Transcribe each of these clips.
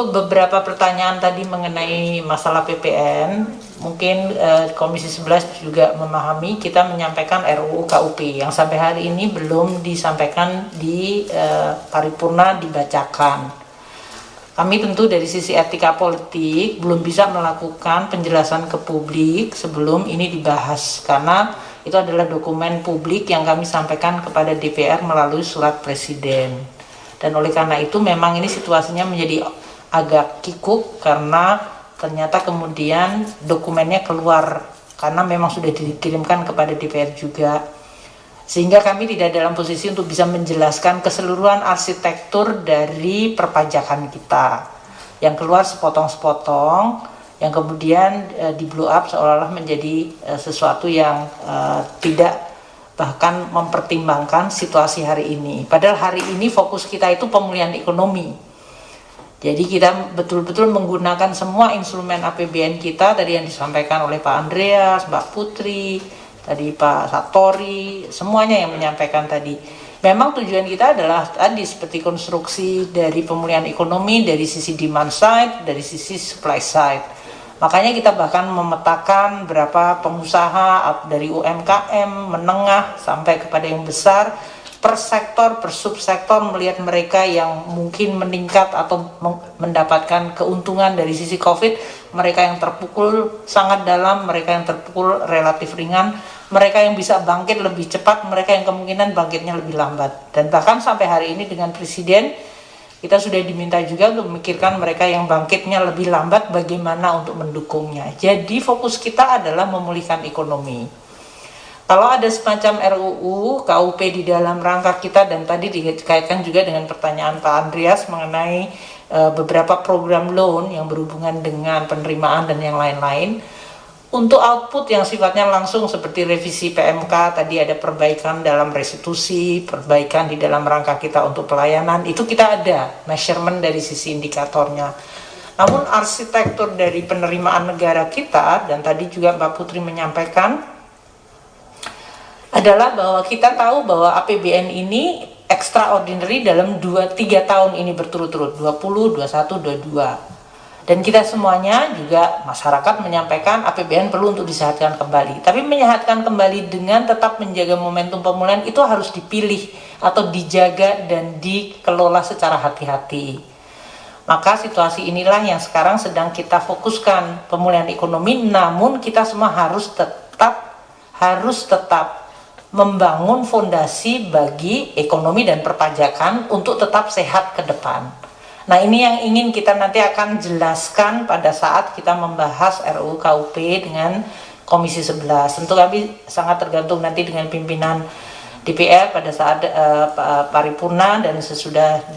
untuk beberapa pertanyaan tadi mengenai masalah PPN, mungkin Komisi 11 juga memahami kita menyampaikan RUU KUP yang sampai hari ini belum disampaikan di paripurna dibacakan. Kami tentu dari sisi etika politik belum bisa melakukan penjelasan ke publik sebelum ini dibahas, karena itu adalah dokumen publik yang kami sampaikan kepada DPR melalui surat presiden. Dan oleh karena itu memang ini situasinya menjadi agak kikuk karena ternyata kemudian dokumennya keluar karena memang sudah dikirimkan kepada DPR juga, sehingga kami tidak dalam posisi untuk bisa menjelaskan keseluruhan arsitektur dari perpajakan kita yang keluar sepotong-sepotong, yang kemudian di blow up seolah-olah menjadi sesuatu yang tidak bahkan mempertimbangkan situasi hari ini. Padahal hari ini fokus kita itu pemulihan ekonomi. Jadi kita betul-betul menggunakan semua instrumen APBN kita, tadi yang disampaikan oleh Pak Andreas, Mbak Putri, tadi Pak Satori, semuanya yang menyampaikan tadi. Memang tujuan kita adalah tadi seperti konstruksi dari pemulihan ekonomi dari sisi demand side, dari sisi supply side. Makanya kita bahkan memetakan berapa pengusaha dari UMKM, menengah, sampai kepada yang besar, per sektor, per subsektor, melihat mereka yang mungkin meningkat atau mendapatkan keuntungan dari sisi COVID, mereka yang terpukul sangat dalam, mereka yang terpukul relatif ringan, mereka yang bisa bangkit lebih cepat, mereka yang kemungkinan bangkitnya lebih lambat. Dan bahkan sampai hari ini dengan Presiden, kita sudah diminta juga untuk memikirkan mereka yang bangkitnya lebih lambat, bagaimana untuk mendukungnya. Jadi fokus kita adalah memulihkan ekonomi. Kalau ada semacam RUU KUP di dalam rangka kita, dan tadi dikaitkan juga dengan pertanyaan Pak Andreas mengenai beberapa program loan yang berhubungan dengan penerimaan dan yang lain-lain, untuk output yang sifatnya langsung seperti revisi PMK, tadi ada perbaikan dalam restitusi, perbaikan di dalam rangka kita untuk pelayanan, itu kita ada measurement dari sisi indikatornya. Namun arsitektur dari penerimaan negara kita, dan tadi juga Mbak Putri menyampaikan, adalah bahwa kita tahu bahwa APBN ini extraordinary dalam 2-3 tahun ini berturut-turut, 20, 21, 22. Dan kita semuanya juga masyarakat menyampaikan APBN perlu untuk disehatkan kembali. Tapi menyehatkan kembali dengan tetap menjaga momentum pemulihan itu harus dipilih atau dijaga dan dikelola secara hati-hati. Maka situasi inilah yang sekarang sedang kita fokuskan, pemulihan ekonomi, namun kita semua harus tetap membangun fondasi bagi ekonomi dan perpajakan untuk tetap sehat ke depan. Nah, ini yang ingin kita nanti akan jelaskan pada saat kita membahas RUU KUP dengan Komisi 11. Tentu kami sangat tergantung nanti dengan pimpinan DPR pada saat paripurna dan sesudah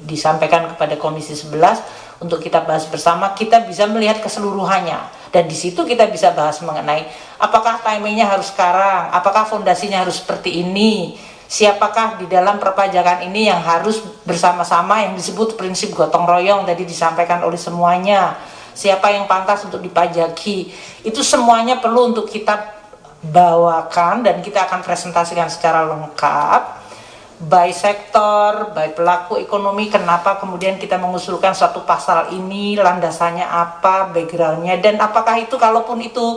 disampaikan kepada Komisi 11 untuk kita bahas bersama, kita bisa melihat keseluruhannya. Dan di situ kita bisa bahas mengenai apakah timingnya harus sekarang, apakah fondasinya harus seperti ini, siapakah di dalam perpajakan ini yang harus bersama-sama, yang disebut prinsip gotong royong tadi disampaikan oleh semuanya, siapa yang pantas untuk dipajaki, itu semuanya perlu untuk kita bawakan dan kita akan presentasikan secara lengkap by sektor, by pelaku ekonomi, kenapa kemudian kita mengusulkan suatu pasal ini, landasannya apa, backgroundnya, dan apakah itu, kalaupun itu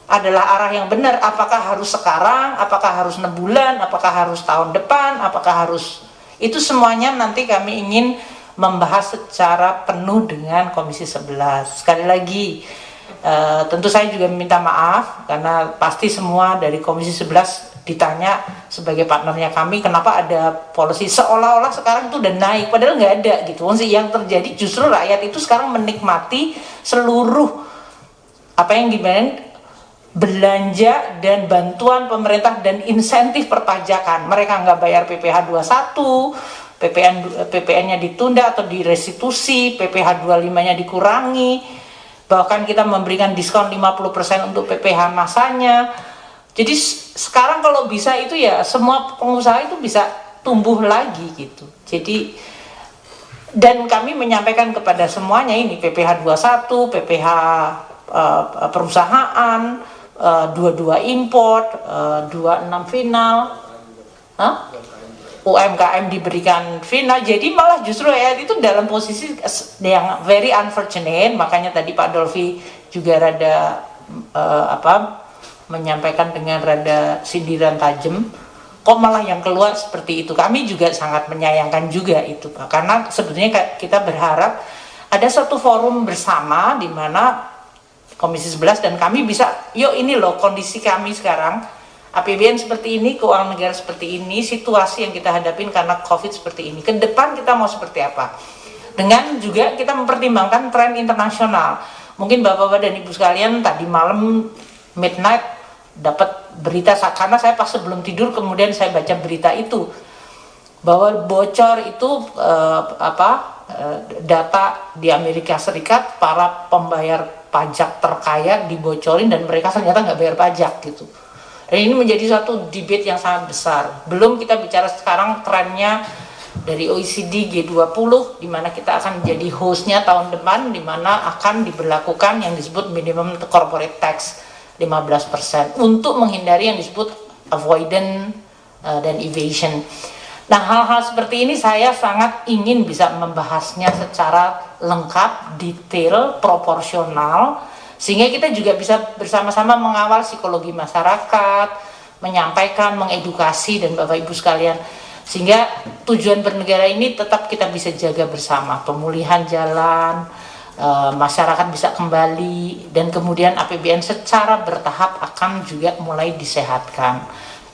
adalah arah yang benar, apakah harus sekarang, apakah harus 6 bulan, apakah harus tahun depan, apakah harus, itu semuanya nanti kami ingin membahas secara penuh dengan Komisi 11. Sekali lagi, tentu saya juga meminta maaf, karena pasti semua dari Komisi 11 ditanya sebagai partnernya kami, kenapa ada policy seolah-olah sekarang itu udah naik, padahal nggak ada gitu. Yang terjadi justru rakyat itu sekarang menikmati seluruh apa yang gimana belanja dan bantuan pemerintah dan insentif perpajakan. Mereka nggak bayar PPh 21, PPN-nya ditunda atau direstitusi, PPh 25-nya dikurangi, bahkan kita memberikan diskon 50% untuk PPh masanya. Jadi sekarang kalau bisa itu ya semua pengusaha itu bisa tumbuh lagi gitu. Jadi dan kami menyampaikan kepada semuanya ini PPh 21, PPh perusahaan, 22 import, 26 final, UMKM diberikan final, jadi malah justru rakyat itu dalam posisi yang very unfortunate. Makanya tadi Pak Dolvi juga rada menyampaikan dengan rada sindiran tajam, kok malah yang keluar seperti itu. Kami juga sangat menyayangkan juga itu Pak, karena sebetulnya kita berharap ada satu forum bersama di mana Komisi 11 dan kami bisa, yuk ini loh kondisi kami sekarang, APBN seperti ini, keuangan negara seperti ini, situasi yang kita hadapin karena COVID seperti ini, ke depan kita mau seperti apa, dengan juga kita mempertimbangkan tren internasional. Mungkin Bapak-Bapak dan Ibu sekalian tadi malam midnight dapat berita, karena saya pas sebelum tidur kemudian saya baca berita itu, bahwa bocor itu data di Amerika Serikat, para pembayar pajak terkaya dibocorin dan mereka ternyata nggak bayar pajak gitu. Dan ini menjadi suatu debate yang sangat besar. Belum kita bicara sekarang trennya dari OECD G20, di mana kita akan menjadi hostnya tahun depan, di mana akan diberlakukan yang disebut minimum corporate tax 15% untuk menghindari yang disebut avoidance dan evasion. Nah, hal-hal seperti ini saya sangat ingin bisa membahasnya secara lengkap, detail, proporsional, sehingga kita juga bisa bersama-sama mengawal psikologi masyarakat, menyampaikan, mengedukasi, dan Bapak Ibu sekalian, sehingga tujuan bernegara ini tetap kita bisa jaga bersama, pemulihan jalan, masyarakat bisa kembali, dan kemudian APBN secara bertahap akan juga mulai disehatkan.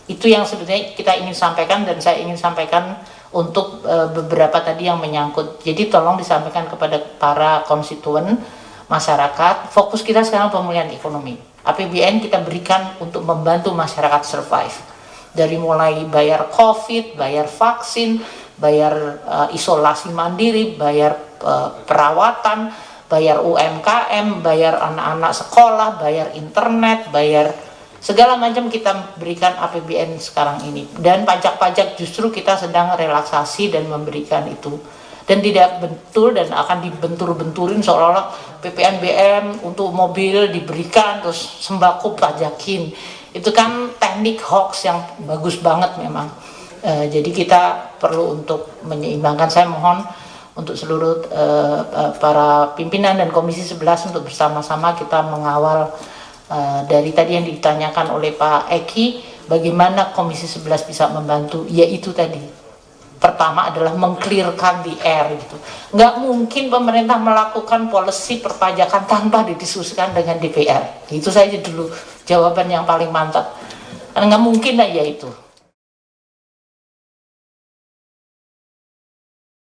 Itu yang sebetulnya kita ingin sampaikan, dan saya ingin sampaikan untuk beberapa tadi yang menyangkut. Jadi tolong disampaikan kepada para konstituen masyarakat, fokus kita sekarang pemulihan ekonomi. APBN kita berikan untuk membantu masyarakat survive. Dari mulai bayar COVID, bayar vaksin, bayar isolasi mandiri, bayar perawatan, bayar UMKM, bayar anak-anak sekolah, bayar internet, bayar segala macam kita berikan APBN sekarang ini. Dan pajak-pajak justru kita sedang relaksasi dan memberikan itu. Dan tidak betul dan akan dibentur-benturin seolah-olah PPNBM untuk mobil diberikan terus sembako pajakin. Itu kan teknik hoax yang bagus banget memang. Jadi kita perlu untuk menyeimbangkan. Saya mohon untuk seluruh para pimpinan dan Komisi 11 untuk bersama-sama kita mengawal dari tadi yang ditanyakan oleh Pak Eki, bagaimana Komisi 11 bisa membantu, yaitu tadi pertama adalah meng-clearkan the air gitu. Nggak mungkin pemerintah melakukan policy perpajakan tanpa didiskusikan dengan DPR. Itu saja dulu jawaban yang paling mantap. Karena nggak mungkin aja itu.